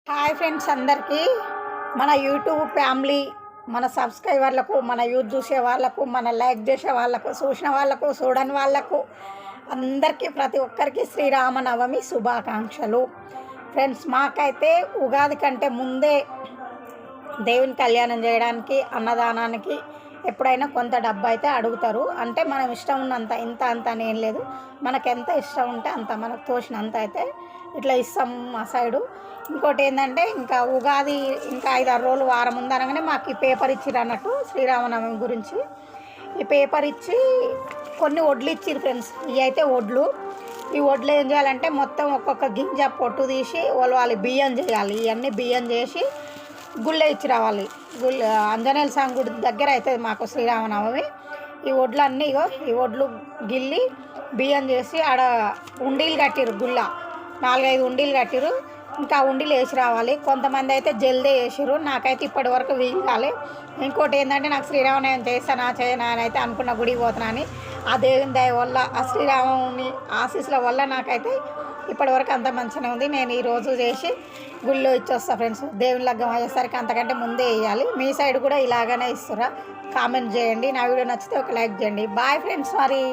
Hi friends అందరికీ మన YouTube family, మన సబ్స్క్రైబర్లకు, మన యూత్ చూసే వాళ్ళకు, మన లైక్ చేసే వాళ్ళకు, చూసిన వాళ్ళకు, చూడని వాళ్ళకు అందరికీ ప్రతి ఒక్కరికి శ్రీరామనవమి శుభాకాంక్షలు. ఫ్రెండ్స్, మాకైతే ఉగాది కంటే ముందే దేవుని కళ్యాణం చేయడానికి, అన్నదానానికి ఎప్పుడైనా కొంత డబ్బు అయితే అడుగుతారు. అంటే మనం ఇష్టం ఉన్నంత, ఇంత అంత అని ఏం లేదు, మనకు ఎంత ఇష్టం ఉంటే అంత, మనకు తోచినంత అయితే ఇట్లా ఇస్తాం మా సైడు. ఇంకోటి ఏంటంటే, ఇంకా ఉగాది ఇంకా 5-6 రోజులు వారం ఉందనగానే మాకు ఈ పేపర్ ఇచ్చిర్రు అన్నట్టు శ్రీరామనవమి గురించి. ఈ పేపర్ ఇచ్చి కొన్ని వడ్లు ఇచ్చిర్రు ఫ్రెండ్స్. ఇవి అయితే వడ్లు. ఈ వడ్లు ఏం చేయాలంటే మొత్తం ఒక్కొక్క గింజ పొట్టు తీసి వాళ్ళు బియ్యం చేయాలి. ఇవన్నీ బియ్యం చేసి గుళ్ళే ఇచ్చి రావాలి. ఆంజనేయుల స్వామి గుడి దగ్గర అవుతుంది మాకు శ్రీరామనవమి. ఈ వడ్లు అన్నీ ఈ వడ్లు గిల్లి బియ్యం చేసి ఆడ ఉండీలు కట్టిరు. గుళ్ళ 4-5 ఉండీలు కట్టిరు. ఇంకా ఉండీలు వేసి రావాలి. కొంతమంది అయితే జల్దీ వేసిరు. నాకైతే ఇప్పటి వరకు వీలు కాలే. ఇంకోటి ఏంటంటే, నాకు శ్రీరామనవమి చేస్తానా చేయనా అని అయితే అనుకున్న, గుడికి పోతున్నా అని. ఆ దేవుని దయ వల్ల, ఆ శ్రీరాముని ఆశీస్సుల వల్ల నాకైతే ఇప్పటివరకు అంత మంచిగా ఉంది. నేను ఈరోజు చేసి గుళ్ళో ఇచ్చొస్తా ఫ్రెండ్స్. దేవుని లగ్గం అయ్యేసరికి అంతకంటే ముందే వేయాలి. మీ సైడ్ కూడా ఇలాగనే ఇస్తురా? కామెంట్ చేయండి. నా వీడియో నచ్చితే ఒక లైక్ చేయండి. బాయ్ ఫ్రెండ్స్ మరి.